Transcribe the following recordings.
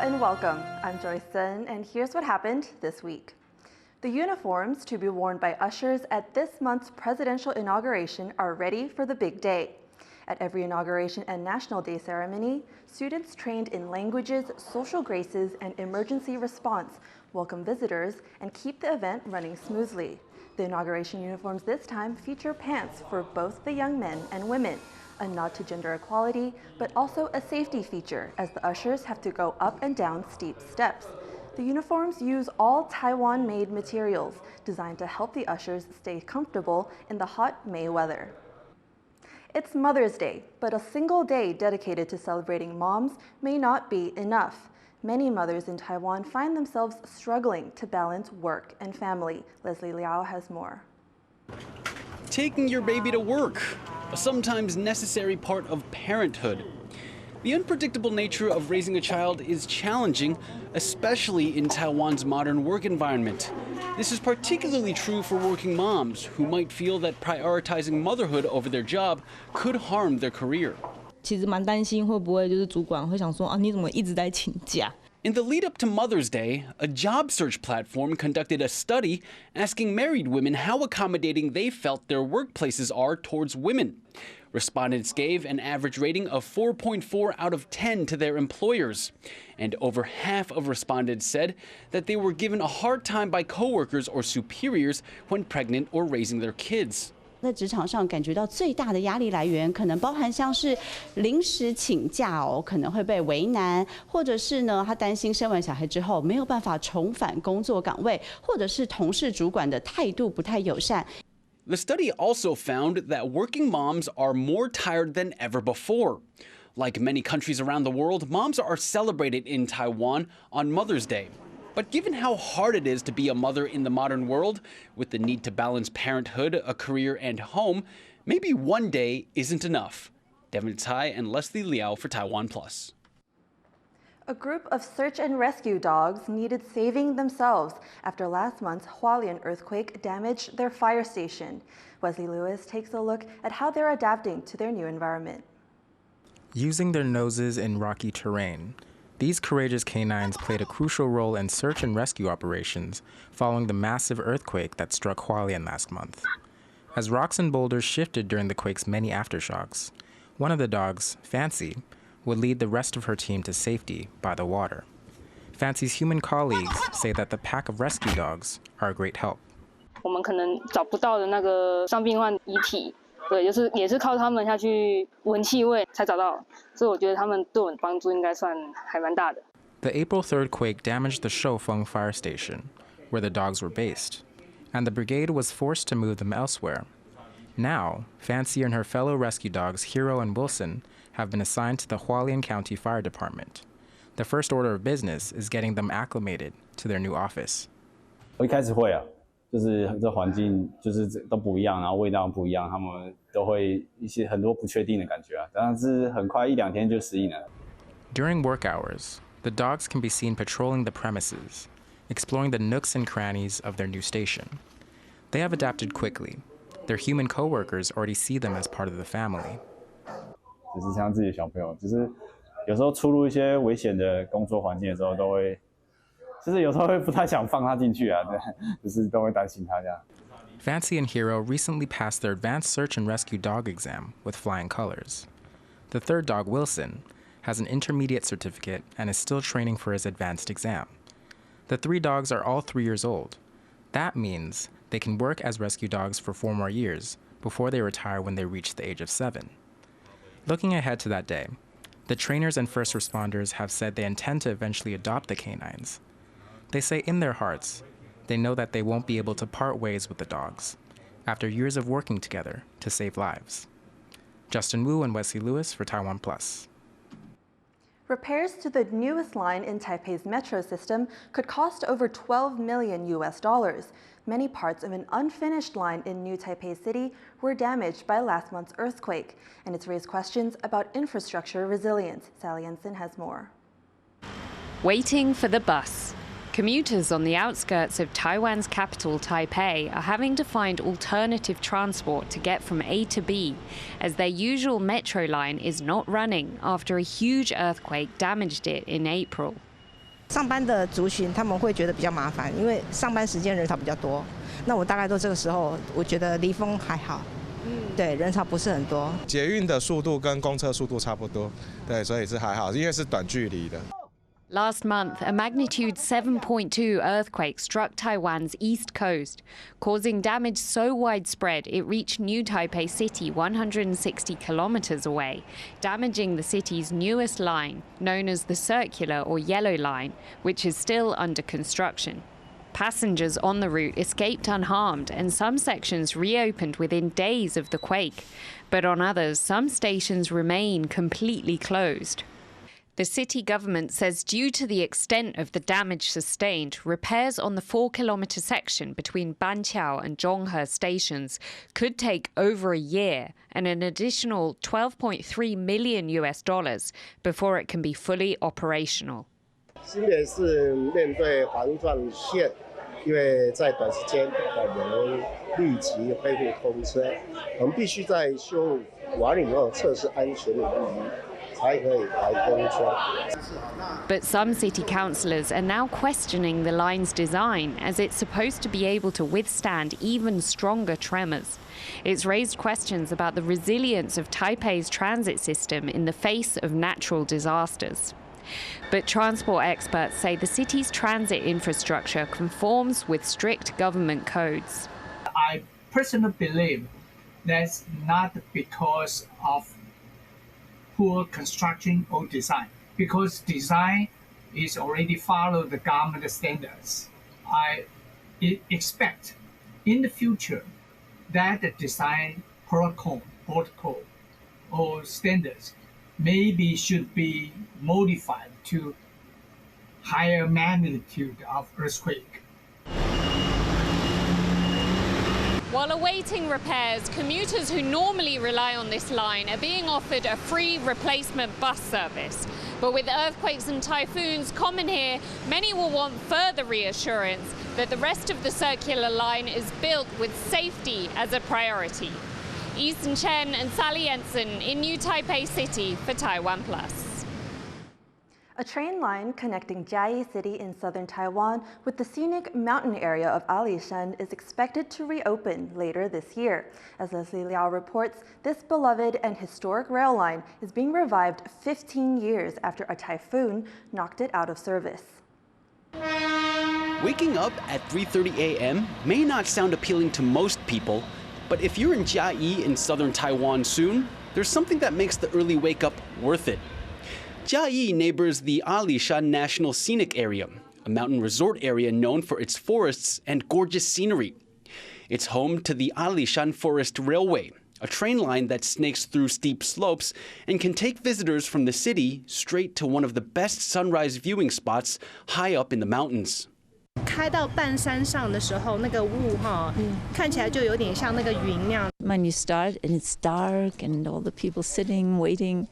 and welcome. I'm Joyce, and here's what happened this week. The uniforms to be worn by ushers at this month's presidential inauguration are ready for the big day. At every inauguration and National Day ceremony, students trained in languages, social graces, and emergency response welcome visitors and keep the event running smoothly. The inauguration uniforms this time feature pants for both the young men and women, a nod to gender equality, but also a safety feature as the ushers have to go up and down steep steps. The uniforms use all Taiwan-made materials designed to help the ushers stay comfortable in the hot May weather. It's Mother's Day, but a single day dedicated to celebrating moms may not be enough. Many mothers in Taiwan find themselves struggling to balance work and family. Leslie Liao has more. Taking your baby to work, a sometimes necessary part of parenthood. The unpredictable nature of raising a child is challenging, especially in Taiwan's modern work environment. This is particularly true for working moms who might feel that prioritizing motherhood over their job could harm their career. 其实蛮担心会不会就是主管会想说啊你怎么一直在请假？ In the lead up to Mother's Day, a job search platform conducted a study asking married women how accommodating they felt their workplaces are towards women. Respondents gave an average rating of 4.4 out of 10 to their employers. And over half of respondents said that they were given a hard time by coworkers or superiors when pregnant or raising their kids. 在职场上感觉到最大的压力来源，可能包含像是临时请假可能会被为难，或者是呢，他担心生完小孩之后没有办法重返工作岗位，或者是同事主管的态度不太友善。 The study also found that working moms are more tired than ever before. Like many countries around the world, moms are celebrated in Taiwan on Mother's Day. But given how hard it is to be a mother in the modern world, with the need to balance parenthood, a career, and home, maybe one day isn't enough. Devin Tsai and Leslie Liao for TaiwanPlus. A group of search and rescue dogs needed saving themselves after last month's Hualien earthquake damaged their fire station. Wesley Lewis takes a look at how they're adapting to their new environment. Using their noses in rocky terrain, these courageous canines played a crucial role in search and rescue operations following the massive earthquake that struck Hualien last month. As rocks and boulders shifted during the quake's many aftershocks, one of the dogs, Fancy, would lead the rest of her team to safety by the water. Fancy's human colleagues say that the pack of rescue dogs are a great help. 我们可能找不到的那个伤病患遗体。 对，也是靠他们下去闻气味才找到，所以我觉得他们对我的帮助应该算还蛮大的。 The April 3rd quake damaged the Shoufeng fire station, where the dogs were based, and the brigade was forced to move them elsewhere. Now, Fancy and her fellow rescue dogs, Hero and Wilson, have been assigned to the Hualien County Fire Department. The first order of business is getting them acclimated to their new office. 我一开始会啊。 就是这环境就是都不一样，然后味道不一样，他们都会一些很多不确定的感觉啊。但是很快1-2天就适应了。 During work hours, the dogs can be seen patrolling the premises, exploring the nooks and crannies of their new station. They have adapted quickly. Their human coworkers already see them as part of the family. 只是像自己的小朋友，就是有时候出入一些危险的工作环境的时候，都会。 就是有时候会不太想放他进去啊，对，就是都会担心他这样。Fancy and Hero recently passed their advanced search and rescue dog exam with flying colors. The third dog, Wilson, has an intermediate certificate and is still training for his advanced exam. The 3 dogs are all 3 years old. That means they can work as rescue dogs for 4 more years before they retire when they reach the age of 7. Looking ahead to that day, the trainers and first responders have said they intend to eventually adopt the canines. They say in their hearts, they know that they won't be able to part ways with the dogs after years of working together to save lives. Justin Wu and Wesley Lewis for TaiwanPlus. Repairs to the newest line in Taipei's metro system could cost over $12 million US. Many parts of an unfinished line in New Taipei City were damaged by last month's earthquake, and it's raised questions about infrastructure resilience. Sally Ensign has more. Waiting for the bus. Commuters on the outskirts of Taiwan's capital, Taipei, are having to find alternative transport to get from A to B, as their usual metro line is not running after a huge earthquake damaged it in April. 上班的族群他们会觉得比较麻烦，因为上班时间人潮比较多。那我大概都这个时候，我觉得离峰还好，对，人潮不是很多。捷运的速度跟公车速度差不多，对，所以是还好，因为是短距离的。Last month, a magnitude 7.2 earthquake struck Taiwan's east coast, causing damage so widespread it reached New Taipei City 160 kilometers away, damaging the city's newest line, known as the Circular or Yellow Line, which is still under construction. Passengers on the route escaped unharmed, and some sections reopened within days of the quake. But on others, some stations remain completely closed. The city government says due to the extent of the damage sustained, repairs on the 4-kilometer section between Banqiao and Zhonghe stations could take over a year and an additional $12.3 million before it can be fully operational. 新北市面对环状线，因为在短时间不可能立即恢复通车，我们必须在修完以后测试安全的意义。 But some city councillors are now questioning the line's design, as it's supposed to be able to withstand even stronger tremors. It's raised questions about the resilience of Taipei's transit system in the face of natural disasters. But transport experts say the city's transit infrastructure conforms with strict government codes. I personally believe that's not because of poor construction or design, because design is already follow the government standards. I expect in the future that the design protocol or standards maybe should be modified to higher magnitude of earthquake. While awaiting repairs, commuters who normally rely on this line are being offered a free replacement bus service. But with earthquakes and typhoons common here, many will want further reassurance that the rest of the circular line is built with safety as a priority. Tseng and Sally Jensen in New Taipei City for TaiwanPlus. A train line connecting Jiayi City in southern Taiwan with the scenic mountain area of Alishan is expected to reopen later this year. As Leslie Liao reports, this beloved and historic rail line is being revived 15 years after a typhoon knocked it out of service. Waking up at 3:30 a.m. may not sound appealing to most people, but if you're in Jiayi in southern Taiwan soon, there's something that makes the early wake up worth it. Jiayi neighbors the Alishan National Scenic Area, a mountain resort area known for its forests and gorgeous scenery. It's home to the Alishan Forest Railway, a train line that snakes through steep slopes and can take visitors from the city straight to one of the best sunrise viewing spots high up in the mountains. 开到半山上的时候，那个雾看起来就有点像那个云那样。When you start and it's dark and all the people sitting, waiting.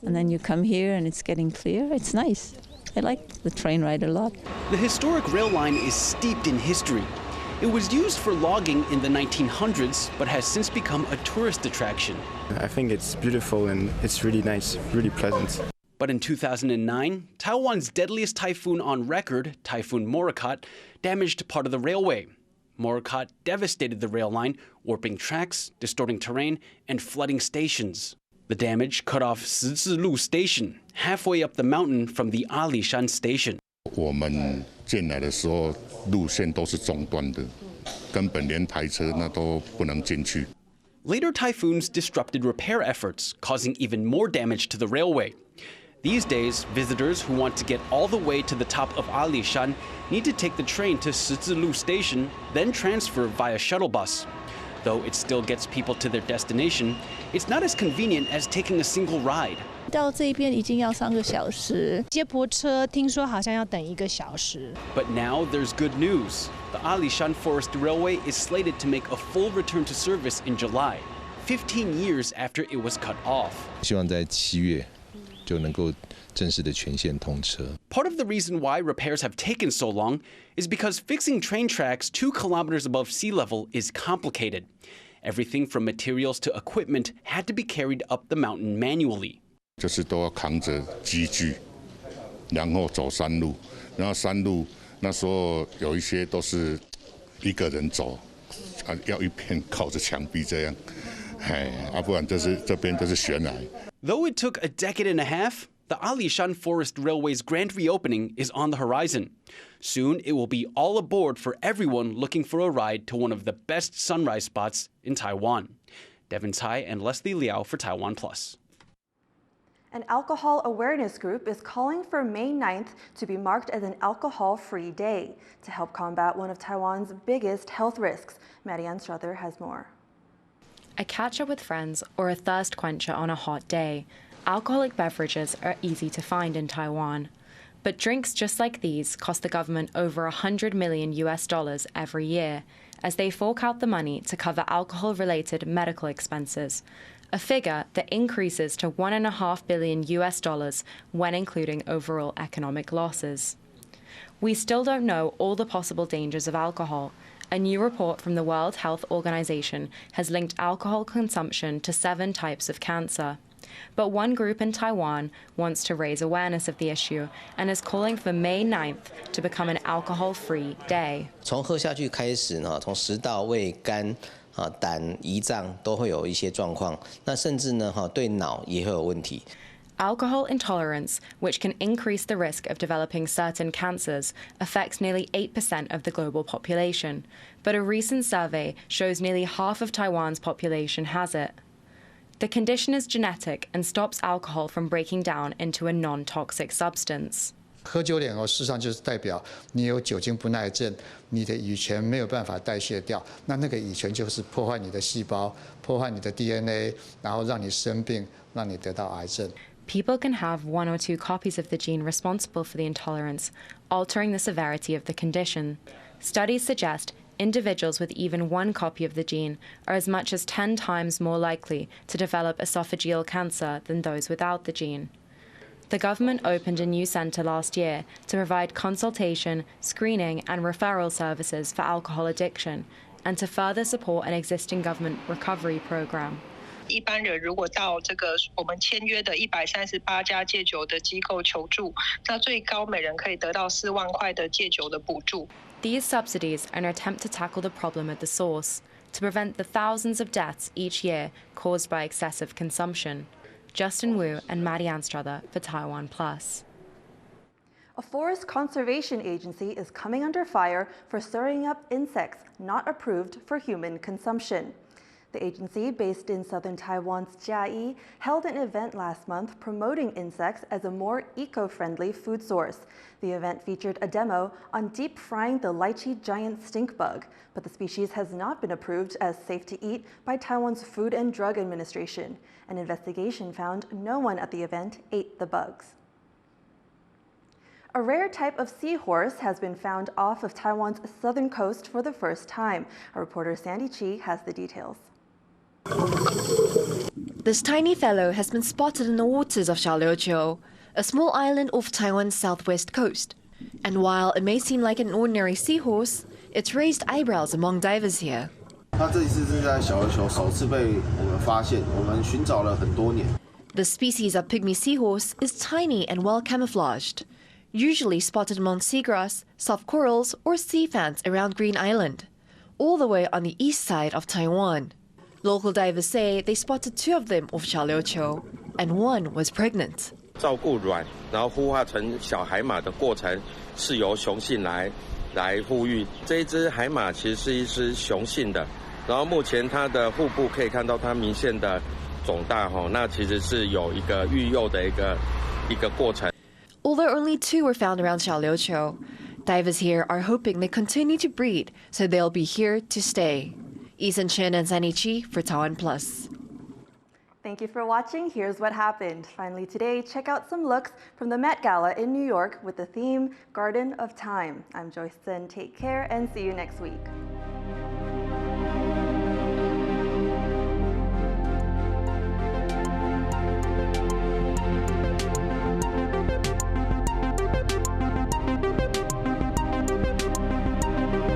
And then you come here and it's getting clear. It's nice. I like the train ride a lot. The historic rail line is steeped in history. It was used for logging in the 1900s, but has since become a tourist attraction. I think it's beautiful and it's really nice, really pleasant. But in 2009, Taiwan's deadliest typhoon on record, Typhoon Morakot, damaged part of the railway. Morakot devastated the rail line, warping tracks, distorting terrain, and flooding stations. The damage cut off Shizilu Station, halfway up the mountain from the Alishan Station. 我们进来的时候，路线都是中断的，根本连台车那都不能进去。 Later typhoons disrupted repair efforts, causing even more damage to the railway. These days, visitors who want to get all the way to the top of Alishan need to take the train to Shizilu Station, then transfer via shuttle bus. Though it still gets people to their destination, it's not as convenient as taking a single ride. 到这边已经要3个小时，接驳车听说好像要等1个小时。 But now there's good news. The Alishan Forest Railway is slated to make a full return to service in July, 15 years after it was cut off. 希望在7月就能够正式的全线通车。 Part of the reason why repairs have taken so long is because fixing train tracks 2 kilometers above sea level is complicated. Everything from materials to equipment had to be carried up the mountain manually. 就是都要扛着机具，然后走山路，然后山路那时候有一些都是一个人走，要一边靠着墙壁这样，不然这边都是悬崖。Though it took a decade and a half, the Alishan Forest Railway's grand reopening is on the horizon. Soon, it will be all aboard for everyone looking for a ride to one of the best sunrise spots in Taiwan. Devin Tsai and Leslie Liao for TaiwanPlus. An alcohol awareness group is calling for May 9th to be marked as an alcohol-free day to help combat one of Taiwan's biggest health risks. Marianne Strother has more. A catch-up with friends or a thirst quencher on a hot day. Alcoholic beverages are easy to find in Taiwan. But drinks just like these cost the government over $100 million every year, as they fork out the money to cover alcohol-related medical expenses, a figure that increases to $1.5 billion when including overall economic losses. We still don't know all the possible dangers of alcohol. A new report from the World Health Organization has linked alcohol consumption to 7 types of cancer. But one group in Taiwan wants to raise awareness of the issue and is calling for May 9th to become an alcohol-free day. 从喝下去开始呢，从食道、胃、肝、胆、胰脏都会有一些状况，那甚至呢，对脑也会有问题。 Alcohol intolerance, which can increase the risk of developing certain cancers, affects nearly 8% of the global population. But a recent survey shows nearly half of Taiwan's population has it. The condition is genetic and stops alcohol from breaking down into a non-toxic substance. 喝酒脸事实上就是代表你有酒精不耐症，你的乙醛没有办法代谢掉，那个乙醛就是破坏你的细胞，破坏你的 DNA， 然后让你生病，让你得到癌症。 People can have 1 or 2 copies of the gene responsible for the intolerance, altering the severity of the condition. Studies suggest individuals with even 1 copy of the gene are as much as 10 times more likely to develop esophageal cancer than those without the gene. The government opened a new centre last year to provide consultation, screening and referral services for alcohol addiction and to further support an existing government recovery programme. 一般人如果到这个我们签约的138家戒酒的机构求助，那最高每人可以得到4万块的戒酒的补助。 These subsidies are an attempt to tackle the problem at the source, to prevent the thousands of deaths each year caused by excessive consumption. Justin Wu and Maddie Anstruther for TaiwanPlus. A forest conservation agency is coming under fire for stirring up insects not approved for human consumption. The agency, based in southern Taiwan's Jiayi, held an event last month promoting insects as a more eco-friendly food source. The event featured a demo on deep frying the lychee giant stink bug, but the species has not been approved as safe to eat by Taiwan's Food and Drug Administration. An investigation found no one at the event ate the bugs. A rare type of seahorse has been found off of Taiwan's southern coast for the first time. Our reporter Sandy Chi has the details. This tiny fellow has been spotted in the waters of Xiaoliuqiu, a small island off Taiwan's southwest coast. And while it may seem like an ordinary seahorse, it's raised eyebrows among divers here. 它这一次是在小琉球首次被我们发现，我们寻找了很多年。 The species of pygmy seahorse is tiny and well camouflaged, usually spotted among seagrass, soft corals, or sea fans around Green Island, all the way on the east side of Taiwan. Local divers say they spotted 2 of them off Xiaoliuqiu, and 1 was pregnant. 照顾卵，然后孵化成小海马的过程是由雄性来孵育。这一只海马其实是一只雄性的，然后目前它的腹部可以看到它明显的肿大那其实是有一个育幼的一个过程。 Although only 2 were found around Xiaoliuqiu, divers here are hoping they continue to breed, so they'll be here to stay. Ethan Chen and Sandy Chi for TaiwanPlus. Thank you for watching. Here's what happened. Finally today, check out some looks from the Met Gala in New York with the theme Garden of Time. I'm Joyce. Take care and see you next week.